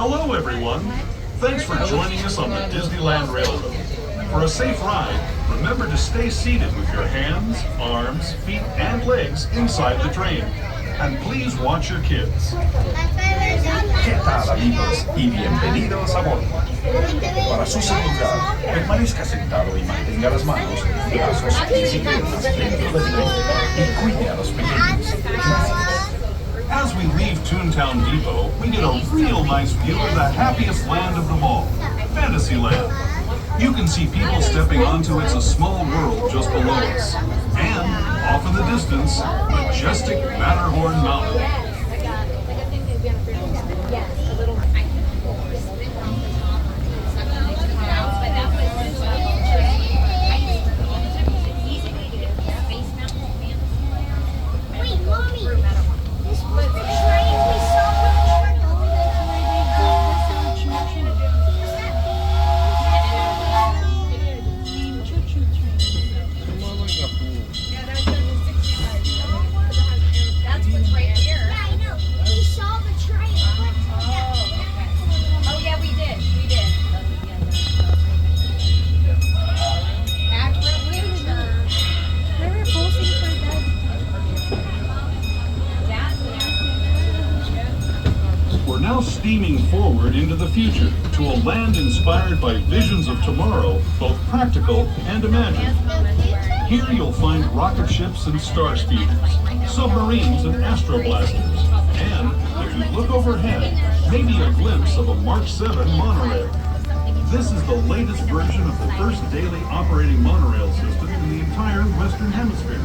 Hello, everyone. Thanks for joining us on the Disneyland Railroad. For a safe ride, remember to stay seated with your hands, arms, feet, and legs inside the train. And please watch your kids. ¿Qué tal, amigos? Y bienvenidos a bordo. Para su seguridad, permanezca sentado y mantenga las manos, brazos, pies y piernas dentro del tren y cuide a los pequeños. Gracias. As we leave Toontown Depot, we get a real nice view of the happiest land of them all, Fantasyland. You can see people stepping onto It's a Small World just below us. And, off in the distance, majestic Matterhorn Mountain. We're now steaming forward into the future to a land inspired by visions of tomorrow, both practical and imagined. Here you'll find rocket ships and star speeders, submarines and astroblasters, and, if you look overhead, maybe a glimpse of a March 7 monorail. This is the latest version of the first daily operating monorail system in the entire Western Hemisphere,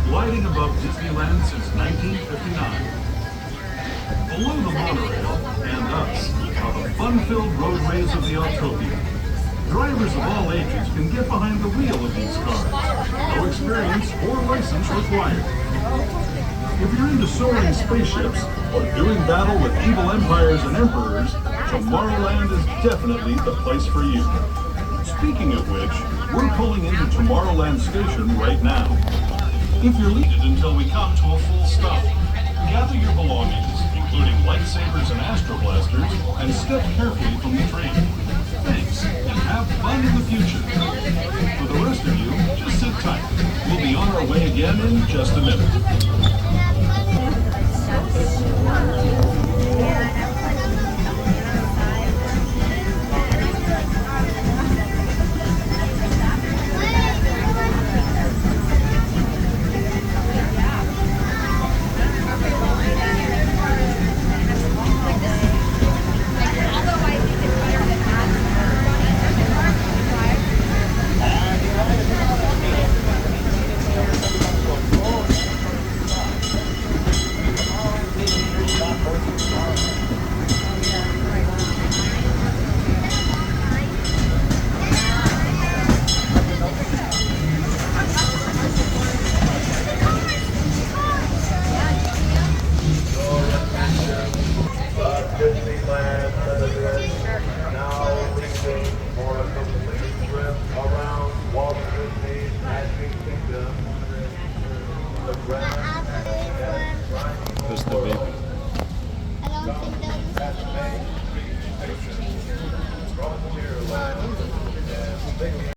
gliding above Disneyland since 1959. Below the monorail, and us, are the fun-filled roadways of the Autopia. Drivers of all ages can get behind the wheel of these cars. No experience or license required. If you're into soaring spaceships or doing battle with evil empires and emperors, Tomorrowland is definitely the place for you. Speaking of which, we're pulling into Tomorrowland Station right now. If you're leaded until we come to a full stop, gather your belongings, including lightsabers and astroblasters, and step carefully from the train. Thanks, and have fun in the future. For the rest of you, just sit tight. We'll be on our way again in just a minute. Disneyland now leaving for a complete trip around Walt Disney's Magic Kingdom. The Grand Just the baby. I don't think that's Main Street Station, Frontierland, and